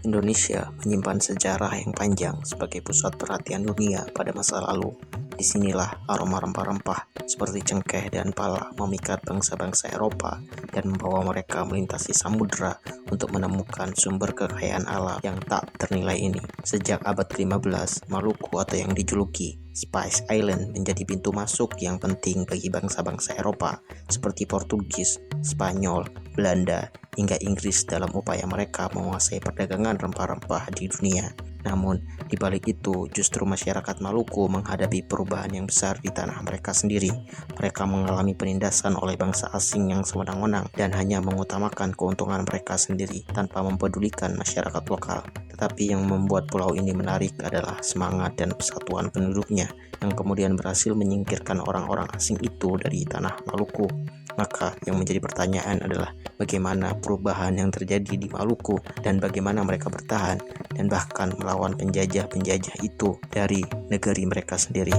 Indonesia menyimpan sejarah yang panjang sebagai pusat perhatian dunia pada masa lalu. Disinilah aroma rempah-rempah seperti cengkeh dan pala memikat bangsa-bangsa Eropa dan membawa mereka melintasi samudera untuk menemukan sumber kekayaan alam yang tak ternilai ini. Sejak abad ke-15, Maluku atau yang dijuluki Spice Island menjadi pintu masuk yang penting bagi bangsa-bangsa Eropa seperti Portugis, Spanyol, Belanda, hingga Inggris dalam upaya mereka menguasai perdagangan rempah-rempah di dunia. Namun, di balik itu, justru masyarakat Maluku menghadapi perubahan yang besar di tanah mereka sendiri. Mereka mengalami penindasan oleh bangsa asing yang sewenang-wenang dan hanya mengutamakan keuntungan mereka sendiri tanpa mempedulikan masyarakat lokal. Tetapi yang membuat pulau ini menarik adalah semangat dan persatuan penduduknya yang kemudian berhasil menyingkirkan orang-orang asing itu dari tanah Maluku. Maka yang menjadi pertanyaan adalah bagaimana perubahan yang terjadi di Maluku dan bagaimana mereka bertahan dan bahkan melawan penjajah-penjajah itu dari negeri mereka sendiri.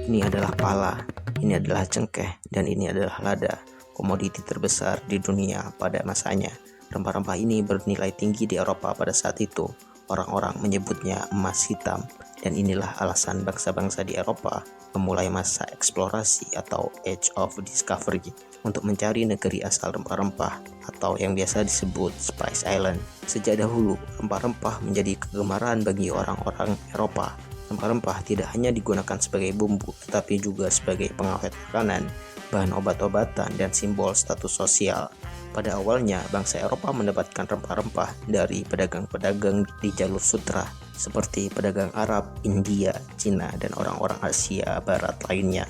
Ini adalah pala, ini adalah cengkeh, dan ini adalah lada, komoditi terbesar di dunia pada masanya. Rempah-rempah ini bernilai tinggi di Eropa pada saat itu. Orang-orang menyebutnya emas hitam, dan inilah alasan bangsa-bangsa di Eropa memulai masa eksplorasi atau Age of Discovery untuk mencari negeri asal rempah-rempah atau yang biasa disebut Spice Island. Sejak dahulu, rempah-rempah menjadi kegemaran bagi orang-orang Eropa. Rempah-rempah tidak hanya digunakan sebagai bumbu, tetapi juga sebagai pengawet makanan, bahan obat-obatan, dan simbol status sosial. Pada awalnya, bangsa Eropa mendapatkan rempah-rempah dari pedagang-pedagang di jalur sutra, seperti pedagang Arab, India, Cina, dan orang-orang Asia Barat lainnya.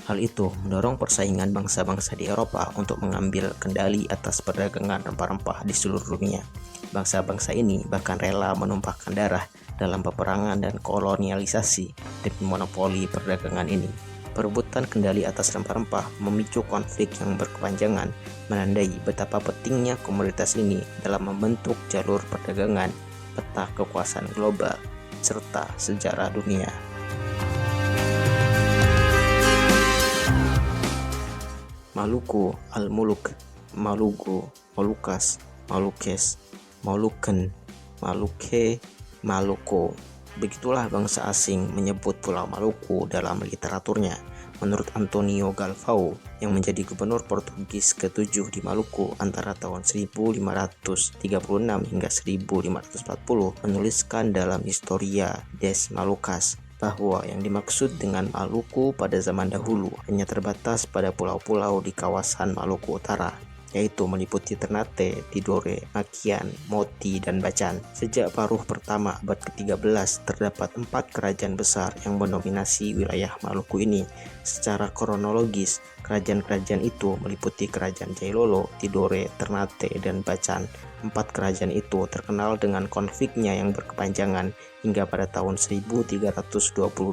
Hal itu mendorong persaingan bangsa-bangsa di Eropa untuk mengambil kendali atas perdagangan rempah-rempah di seluruh dunia. Bangsa-bangsa ini bahkan rela menumpahkan darah dalam peperangan dan kolonialisasi demi monopoli perdagangan ini. Perebutan kendali atas rempah-rempah memicu konflik yang berkepanjangan, menandai betapa pentingnya komoditas ini dalam membentuk jalur perdagangan, peta kekuasaan global, serta sejarah dunia. Maluku, Al-Muluk, Maluku, Molukas, Malukes, Moluken, Maluke, Maluku. Begitulah bangsa asing menyebut Pulau Maluku dalam literaturnya. Menurut Antonio Galvão yang menjadi gubernur Portugis ke-7 di Maluku antara tahun 1536 hingga 1540, menuliskan dalam Historia des Malucas bahwa yang dimaksud dengan Maluku pada zaman dahulu hanya terbatas pada pulau-pulau di kawasan Maluku Utara, yaitu meliputi Ternate, Tidore, Makian, Moti, dan Bacan. Sejak paruh pertama abad ke-13 terdapat 4 kerajaan besar yang mendominasi wilayah Maluku ini. Secara kronologis, kerajaan-kerajaan itu meliputi Kerajaan Jailolo, Tidore, Ternate, dan Bacan. 4 kerajaan itu terkenal dengan konfliknya yang berkepanjangan hingga pada tahun 1322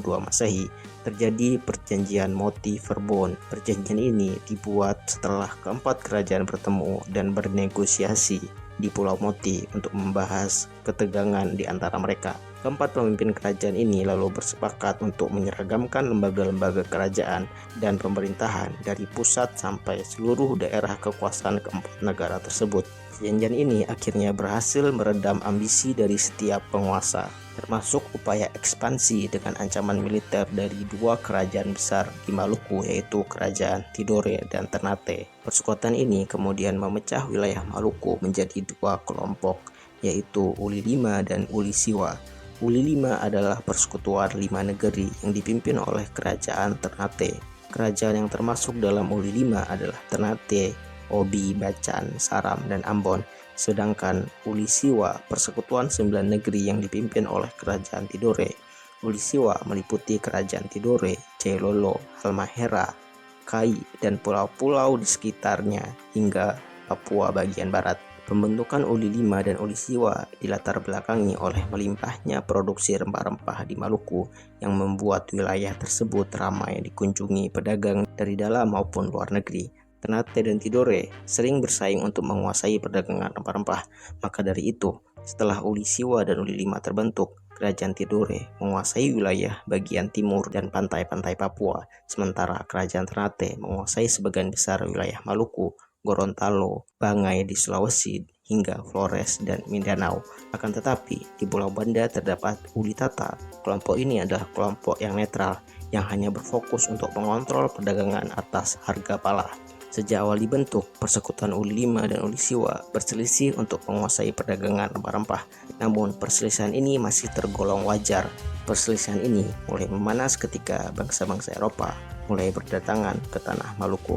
Masehi terjadi perjanjian Moti Verbon. Perjanjian ini dibuat setelah keempat kerajaan bertemu dan bernegosiasi di Pulau Moti untuk membahas ketegangan di antara mereka. Keempat pemimpin kerajaan ini lalu bersepakat untuk menyeragamkan lembaga-lembaga kerajaan dan pemerintahan dari pusat sampai seluruh daerah kekuasaan keempat negara tersebut. Perjanjian ini akhirnya berhasil meredam ambisi dari setiap penguasa, termasuk upaya ekspansi dengan ancaman militer dari 2 kerajaan besar di Maluku, yaitu Kerajaan Tidore dan Ternate. Persekutuan ini kemudian memecah wilayah Maluku menjadi 2 kelompok, yaitu Uli Lima dan Uli Siwa. Uli Lima adalah persekutuan 5 negeri yang dipimpin oleh Kerajaan Ternate. Kerajaan yang termasuk dalam Uli Lima adalah Ternate, Obi, Bacan, Saram, dan Ambon. Sedangkan Uli Siwa, persekutuan 9 negeri yang dipimpin oleh Kerajaan Tidore. Uli Siwa meliputi Kerajaan Tidore, Jailolo, Halmahera, Kai, dan pulau-pulau di sekitarnya hingga Papua bagian barat. Pembentukan Uli Lima dan Uli Siwa dilatar belakangi oleh melimpahnya produksi rempah-rempah di Maluku yang membuat wilayah tersebut ramai dikunjungi pedagang dari dalam maupun luar negeri. Ternate dan Tidore sering bersaing untuk menguasai perdagangan rempah-rempah. Maka dari itu, setelah Uli Siwa dan Uli Lima terbentuk, Kerajaan Tidore menguasai wilayah bagian timur dan pantai-pantai Papua, sementara Kerajaan Ternate menguasai sebagian besar wilayah Maluku, Gorontalo, Banggai di Sulawesi, hingga Flores dan Mindanao. Akan tetapi, di Pulau Banda terdapat Uditata. Kelompok ini adalah kelompok yang netral, yang hanya berfokus untuk mengontrol perdagangan atas harga pala. Sejak awal dibentuk, persekutuan Uli 5 dan Uli Siwa berselisih untuk menguasai perdagangan rempah-rempah. Namun, perselisihan ini masih tergolong wajar. Perselisihan ini mulai memanas ketika bangsa-bangsa Eropa mulai berdatangan ke tanah Maluku.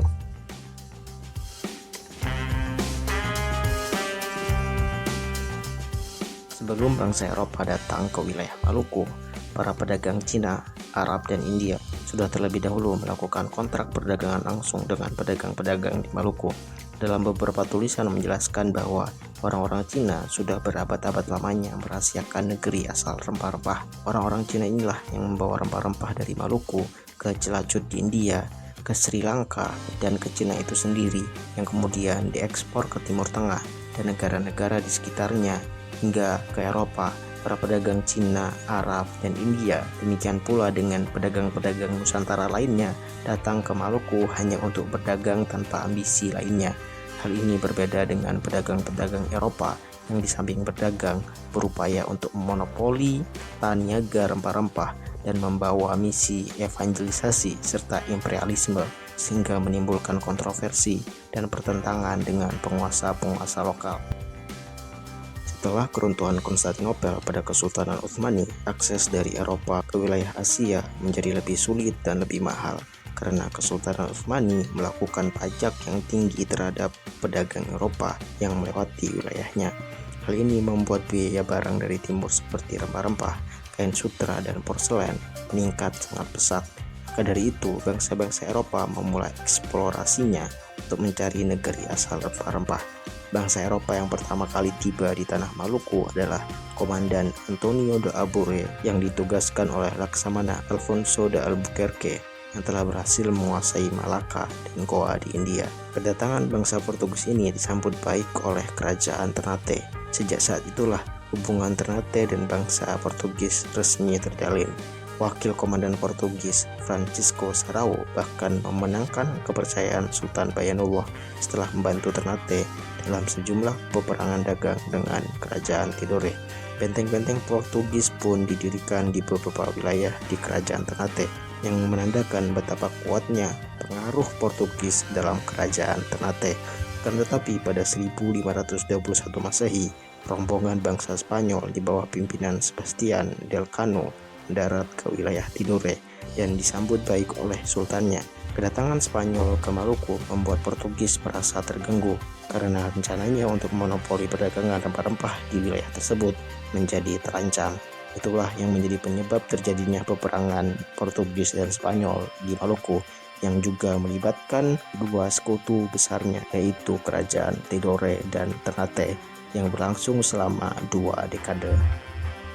Sebelum bangsa Eropa datang ke wilayah Maluku, para pedagang Cina, Arab, dan India sudah terlebih dahulu melakukan kontrak perdagangan langsung dengan pedagang-pedagang di Maluku. Dalam beberapa tulisan menjelaskan bahwa orang-orang Cina sudah berabad-abad lamanya merahasiakan negeri asal rempah-rempah. Orang-orang Cina inilah yang membawa rempah-rempah dari Maluku ke Celacut di India, ke Sri Lanka, dan ke Cina itu sendiri, yang kemudian diekspor ke Timur Tengah dan negara-negara di sekitarnya hingga ke Eropa. Para pedagang Cina, Arab, dan India, demikian pula dengan pedagang-pedagang Nusantara lainnya, datang ke Maluku hanya untuk berdagang tanpa ambisi lainnya. Hal ini berbeda dengan pedagang-pedagang Eropa yang di samping berdagang, berupaya untuk memonopoli niaga rempah-rempah dan membawa misi evangelisasi serta imperialisme, sehingga menimbulkan kontroversi dan pertentangan dengan penguasa-penguasa lokal. Setelah keruntuhan Konstantinopel pada Kesultanan Utsmani, akses dari Eropa ke wilayah Asia menjadi lebih sulit dan lebih mahal karena Kesultanan Utsmani melakukan pajak yang tinggi terhadap pedagang Eropa yang melewati wilayahnya. Hal ini membuat biaya barang dari timur seperti rempah-rempah, kain sutra, dan porselen meningkat sangat pesat. Maka dari itu, bangsa-bangsa Eropa memulai eksplorasinya untuk mencari negeri asal rempah-rempah. Bangsa Eropa yang pertama kali tiba di tanah Maluku adalah Komandan Antonio de Abure yang ditugaskan oleh Laksamana Alfonso de Albuquerque yang telah berhasil menguasai Malaka dan Goa di India. Kedatangan bangsa Portugis ini disambut baik oleh kerajaan Ternate. Sejak saat itulah hubungan Ternate dan bangsa Portugis resmi terjalin. Wakil Komandan Portugis Francisco Sarau bahkan memenangkan kepercayaan Sultan Bayanullah setelah membantu Ternate dalam sejumlah peperangan dagang dengan kerajaan Tidore. Benteng-benteng Portugis pun didirikan di beberapa wilayah di kerajaan Ternate yang menandakan betapa kuatnya pengaruh Portugis dalam kerajaan Ternate. Akan tetapi pada 1521 Masehi, rombongan bangsa Spanyol di bawah pimpinan Sebastian del Cano mendarat ke wilayah Tidore dan disambut baik oleh sultannya. Kedatangan Spanyol ke Maluku membuat Portugis merasa terganggu karena rencananya untuk memonopoli perdagangan rempah-rempah di wilayah tersebut menjadi terancam. Itulah yang menjadi penyebab terjadinya peperangan Portugis dan Spanyol di Maluku yang juga melibatkan dua sekutu besarnya, yaitu kerajaan Tidore dan Ternate yang berlangsung selama 2 dekade.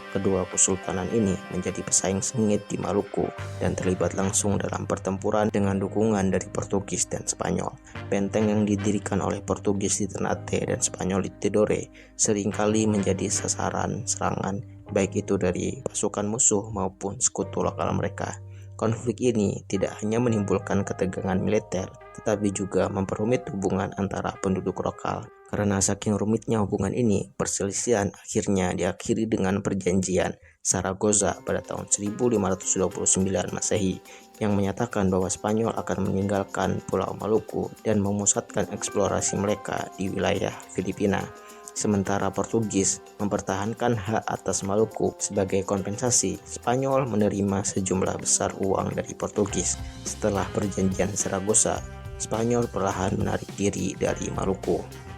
Kedua kesultanan ini menjadi pesaing sengit di Maluku dan terlibat langsung dalam pertempuran dengan dukungan dari Portugis dan Spanyol. Benteng yang didirikan oleh Portugis di Ternate dan Spanyol di Tidore seringkali menjadi sasaran serangan, baik itu dari pasukan musuh maupun sekutu lokal mereka. Konflik ini tidak hanya menimbulkan ketegangan militer, tetapi juga memperumit hubungan antara penduduk lokal. Karena saking rumitnya hubungan ini, perselisihan akhirnya diakhiri dengan perjanjian Zaragoza pada tahun 1529 Masehi yang menyatakan bahwa Spanyol akan meninggalkan Pulau Maluku dan memusatkan eksplorasi mereka di wilayah Filipina. Sementara Portugis mempertahankan hak atas Maluku. Sebagai kompensasi, Spanyol menerima sejumlah besar uang dari Portugis. Setelah perjanjian Zaragoza, Spanyol perlahan menarik diri dari Maluku.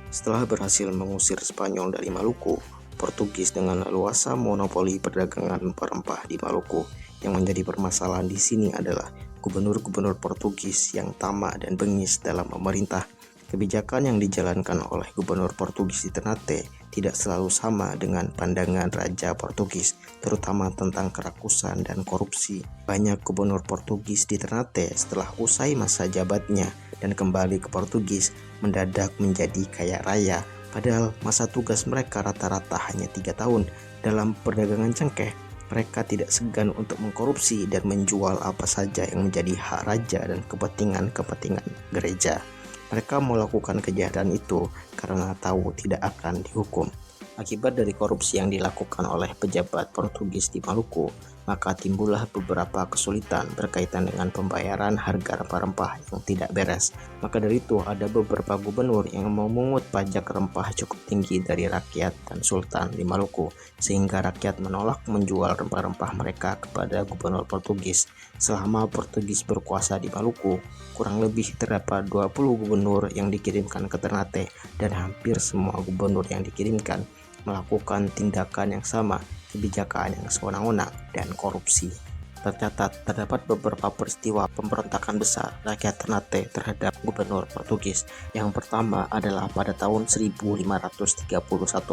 Setelah berhasil mengusir Spanyol dari Maluku, Portugis dengan leluasa monopoli perdagangan rempah-rempah di Maluku. Yang menjadi permasalahan di sini adalah gubernur-gubernur Portugis yang tamak dan bengis dalam memerintah. Kebijakan yang dijalankan oleh gubernur Portugis di Ternate tidak selalu sama dengan pandangan Raja Portugis, terutama tentang kerakusan dan korupsi. Banyak gubernur Portugis di Ternate setelah usai masa jabatnya dan kembali ke Portugis mendadak menjadi kaya raya. Padahal masa tugas mereka rata-rata hanya 3 tahun. Dalam perdagangan cengkeh, mereka tidak segan untuk mengkorupsi dan menjual apa saja yang menjadi hak raja dan kepentingan-kepentingan gereja. Mereka melakukan kejahatan itu karena tahu tidak akan dihukum. Akibat dari korupsi yang dilakukan oleh pejabat Portugis di Maluku, maka timbullah beberapa kesulitan berkaitan dengan pembayaran harga rempah-rempah yang tidak beres. Maka dari itu ada beberapa gubernur yang memungut pajak rempah cukup tinggi dari rakyat dan sultan di Maluku, sehingga rakyat menolak menjual rempah-rempah mereka kepada gubernur Portugis. Selama Portugis berkuasa di Maluku, kurang lebih terdapat 20 gubernur yang dikirimkan ke Ternate, dan hampir semua gubernur yang dikirimkan melakukan tindakan yang sama, kebijakan yang sewenang-wenang, dan korupsi. Tercatat terdapat beberapa peristiwa pemberontakan besar rakyat Ternate terhadap gubernur Portugis. Yang pertama adalah pada tahun 1531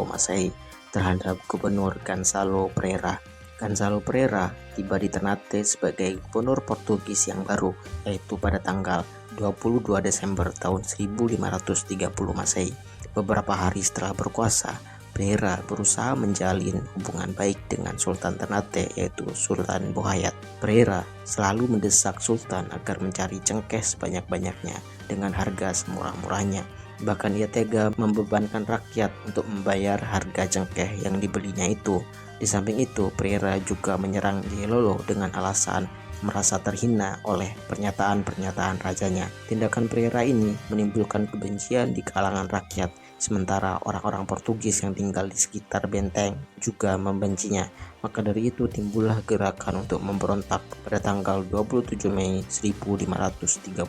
Masehi terhadap gubernur Gonçalo Pereira. Gonçalo Pereira tiba di Ternate sebagai gubernur Portugis yang baru, yaitu pada tanggal 22 Desember tahun 1530 Masehi. Beberapa hari setelah berkuasa, Pereira berusaha menjalin hubungan baik dengan Sultan Ternate, yaitu Sultan Bohayat. Pereira selalu mendesak Sultan agar mencari cengkeh sebanyak-banyaknya dengan harga semurah-murahnya. Bahkan ia tega membebankan rakyat untuk membayar harga cengkeh yang dibelinya itu. Di samping itu, Pereira juga menyerang Jailolo dengan alasan merasa terhina oleh pernyataan-pernyataan rajanya. Tindakan Pereira ini menimbulkan kebencian di kalangan rakyat, sementara orang-orang Portugis yang tinggal di sekitar benteng juga membencinya. Maka dari itu timbullah gerakan untuk memberontak. Pada tanggal 27 Mei 1531,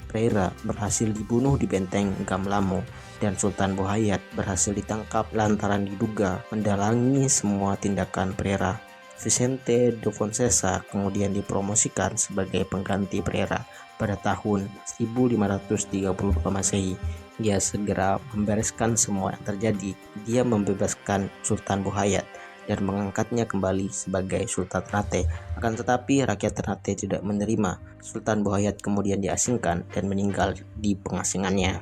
Pereira berhasil dibunuh di benteng Gamlamo, dan Sultan Bohayat berhasil ditangkap lantaran diduga mendalangi semua tindakan Pereira. Vicente de Fonseca kemudian dipromosikan sebagai pengganti Pereira pada tahun 1532 Masehi. Dia segera membereskan semua yang terjadi. Dia membebaskan Sultan Bohayat dan mengangkatnya kembali sebagai Sultan Ternate. Akan tetapi rakyat Ternate tidak menerima. Sultan Bohayat kemudian diasingkan dan meninggal di pengasingannya.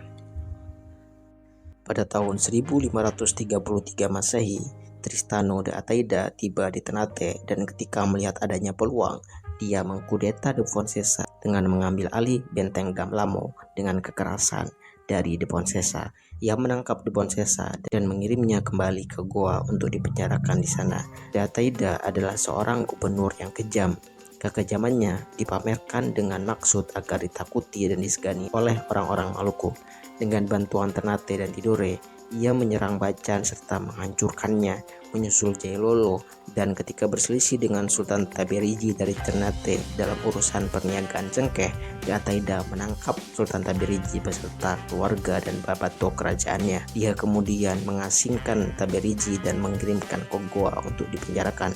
Pada tahun 1533 Masehi, Tristano de Ataida tiba di Ternate, dan ketika melihat adanya peluang, dia mengkudeta de Fonseca dengan mengambil alih benteng Gamlamo dengan kekerasan dari de Fonseca. Ia menangkap de Fonseca dan mengirimnya kembali ke Goa untuk dipenjarakan di sana. De Ataida adalah seorang gubernur yang kejam. Kekejamannya dipamerkan dengan maksud agar ditakuti dan disegani oleh orang-orang Maluku. Dengan bantuan Ternate dan Tidore, ia menyerang Bacan serta menghancurkannya, menyusul Jailolo, dan ketika berselisih dengan Sultan Taberigi dari Ternate dalam urusan perniagaan cengkeh, De Ataida menangkap Sultan Taberigi beserta keluarga dan babato kerajaannya. Dia kemudian mengasingkan Taberigi dan mengirimkan ke Goa untuk dipenjarakan.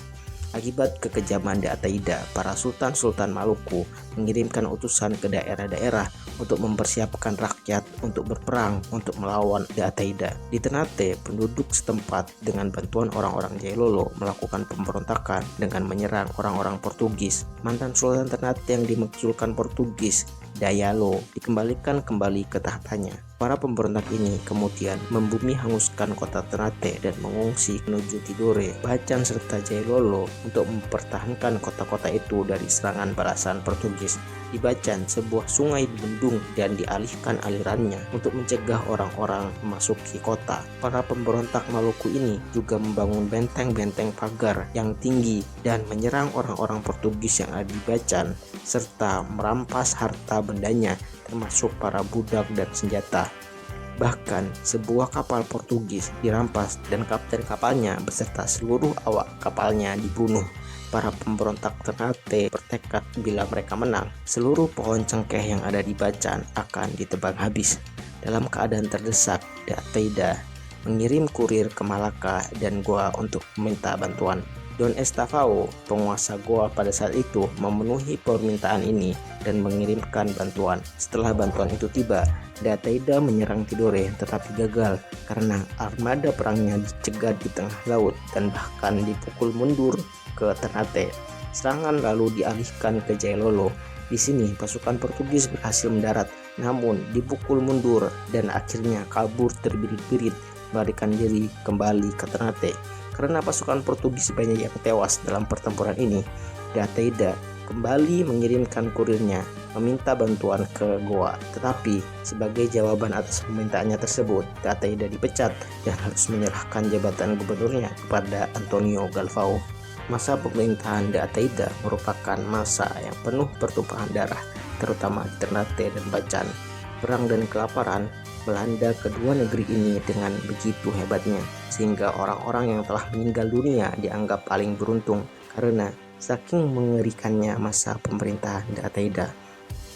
Akibat kekejaman De Ataida, para sultan-sultan Maluku mengirimkan utusan ke daerah-daerah untuk mempersiapkan rakyat untuk berperang untuk melawan De Ataida. Di Ternate, penduduk setempat dengan bantuan orang-orang Jailolo melakukan pemberontakan dengan menyerang orang-orang Portugis. Mantan Sultan Ternate yang dimakzulkan Portugis, Dayalo, dikembalikan kembali ke tahtanya. Para pemberontak ini kemudian membumi hanguskan kota Ternate dan mengungsi menuju Tidore, Bacan serta Jailolo untuk mempertahankan kota-kota itu dari serangan balasan Portugis. Di Bacan, sebuah sungai dibendung dan dialihkan alirannya untuk mencegah orang-orang memasuki kota. Para pemberontak Maluku ini juga membangun benteng-benteng pagar yang tinggi dan menyerang orang-orang Portugis yang ada di Bacan serta merampas harta bendanya, termasuk para budak dan senjata. Bahkan sebuah kapal Portugis dirampas dan kapten kapalnya beserta seluruh awak kapalnya dibunuh. Para pemberontak Ternate bertekad bila mereka menang, seluruh pohon cengkeh yang ada di Bacan akan ditebang habis. Dalam keadaan terdesak, De Ataida mengirim kurir ke Malaka dan Goa untuk meminta bantuan. Don Estavao, penguasa Goa pada saat itu, memenuhi permintaan ini dan mengirimkan bantuan. Setelah bantuan itu tiba, De Ataida menyerang Tidore tetapi gagal karena armada perangnya dicegat di tengah laut dan bahkan dipukul mundur ke Ternate. Serangan lalu dialihkan ke Jailolo. Di sini pasukan Portugis berhasil mendarat namun dipukul mundur dan akhirnya kabur terbirit-birit melarikan diri kembali ke Ternate. Karena pasukan Portugis banyak yang tewas dalam pertempuran ini, De Almeida kembali mengirimkan kurirnya meminta bantuan ke Goa. Tetapi sebagai jawaban atas permintaannya tersebut, De Almeida dipecat dan harus menyerahkan jabatan gubernurnya kepada Antonio Galvão. Masa pemerintahan De Almeida merupakan masa yang penuh pertumpahan darah, terutama di Ternate dan Bacan. Perang dan kelaparan melanda kedua negeri ini dengan begitu hebatnya, sehingga orang-orang yang telah meninggal dunia dianggap paling beruntung karena saking mengerikannya masa pemerintahan De Almeida.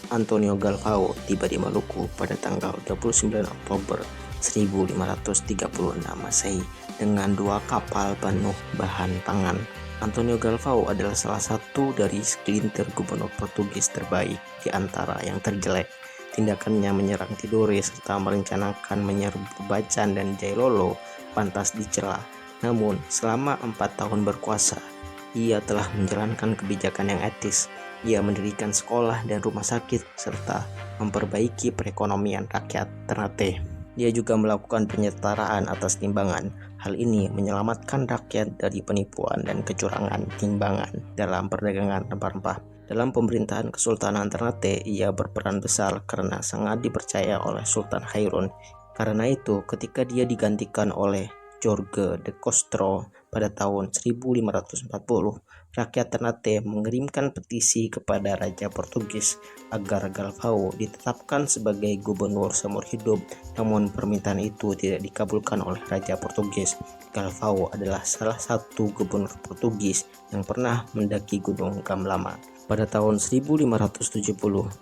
Antonio Galvão tiba di Maluku pada tanggal 29 Oktober 1536 Masehi dengan 2 kapal penuh bahan pangan. Antonio Galvão adalah salah satu dari segelintir gubernur Portugis terbaik di antara yang terjelek. Tindakannya menyerang Tidore serta merencanakan menyerbu Bacan dan Jailolo pantas dicela. Namun selama 4 tahun berkuasa, ia telah menjalankan kebijakan yang etis. Ia mendirikan sekolah dan rumah sakit serta memperbaiki perekonomian rakyat Ternate. Dia juga melakukan penyetaraan atas timbangan. Hal ini menyelamatkan rakyat dari penipuan dan kecurangan timbangan dalam perdagangan rempah-rempah. Dalam pemerintahan Kesultanan Ternate, ia berperan besar karena sangat dipercaya oleh Sultan Hairun. Karena itu, ketika dia digantikan oleh Jorge de Castro pada tahun 1540, rakyat Ternate mengirimkan petisi kepada Raja Portugis agar Galvão ditetapkan sebagai gubernur seumur hidup. Namun permintaan itu tidak dikabulkan oleh Raja Portugis. Galvão adalah salah satu gubernur Portugis yang pernah mendaki Gunung Gamlama. Pada tahun 1570,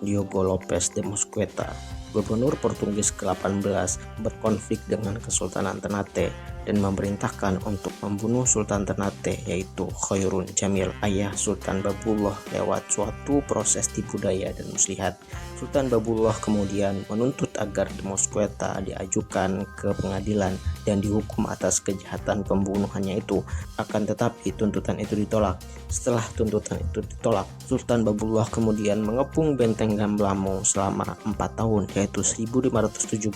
Diogo Lopes de Mosqueta, gubernur Portugis ke-18, berkonflik dengan Kesultanan Ternate dan memerintahkan untuk membunuh Sultan Ternate, yaitu Khairun Jamil, ayah Sultan Babullah, lewat suatu proses tipu daya dan muslihat. Sultan Babullah kemudian menuntut agar de Mosqueta diajukan ke pengadilan dan dihukum atas kejahatan pembunuhannya itu. Akan tetapi tuntutan itu ditolak. Setelah tuntutan itu ditolak, Sultan Babullah kemudian mengepung benteng Gamblamo selama 4 tahun, yaitu 1574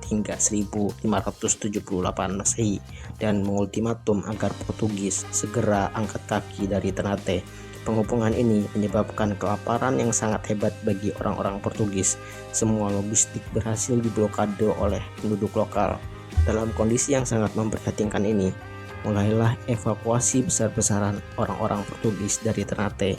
hingga 1578 Masehi, dan mengultimatum agar Portugis segera angkat kaki dari Ternate. Pengepungan ini menyebabkan kelaparan yang sangat hebat bagi orang-orang Portugis. Semua logistik berhasil diblokade oleh penduduk lokal. Dalam kondisi yang sangat memprihatinkan ini, mulailah evakuasi besar-besaran orang-orang Portugis dari Ternate.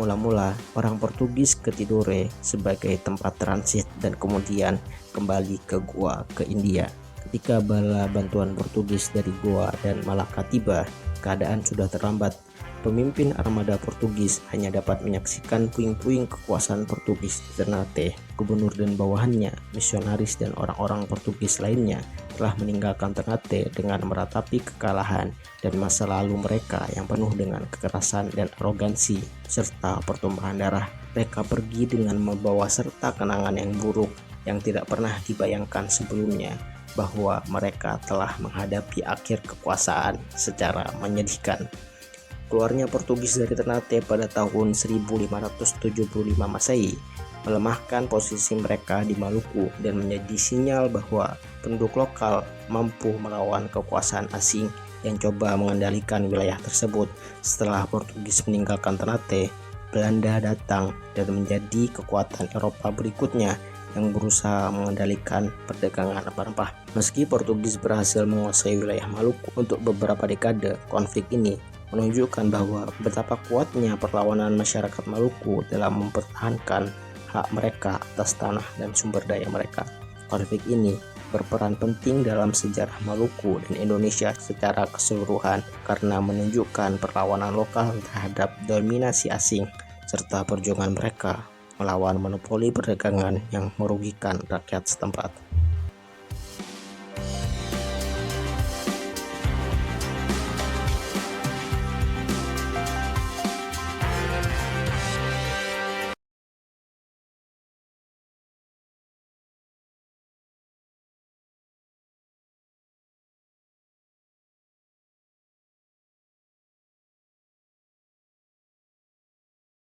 Mula-mula orang Portugis ke Tidore sebagai tempat transit dan kemudian kembali ke Goa ke India. Ketika bala bantuan Portugis dari Goa dan Malaka tiba, keadaan sudah terlambat. Pemimpin armada Portugis hanya dapat menyaksikan puing-puing kekuasaan Portugis di Ternate. Gubernur dan bawahannya, misionaris dan orang-orang Portugis lainnya telah meninggalkan Ternate dengan meratapi kekalahan dan masa lalu mereka yang penuh dengan kekerasan dan arogansi serta pertumpahan darah. Mereka pergi dengan membawa serta kenangan yang buruk yang tidak pernah dibayangkan sebelumnya, bahwa mereka telah menghadapi akhir kekuasaan secara menyedihkan. Keluarnya Portugis dari Ternate pada tahun 1575 Masehi melemahkan posisi mereka di Maluku dan menjadi sinyal bahwa penduduk lokal mampu melawan kekuasaan asing yang coba mengendalikan wilayah tersebut. Setelah Portugis meninggalkan Ternate, Belanda datang dan menjadi kekuatan Eropa berikutnya yang berusaha mengendalikan perdagangan rempah-rempah. Meski Portugis berhasil menguasai wilayah Maluku untuk beberapa dekade, konflik ini menunjukkan bahwa betapa kuatnya perlawanan masyarakat Maluku dalam mempertahankan hak mereka atas tanah dan sumber daya mereka. Konflik ini berperan penting dalam sejarah Maluku dan Indonesia secara keseluruhan karena menunjukkan perlawanan lokal terhadap dominasi asing serta perjuangan mereka melawan monopoli perdagangan yang merugikan rakyat setempat.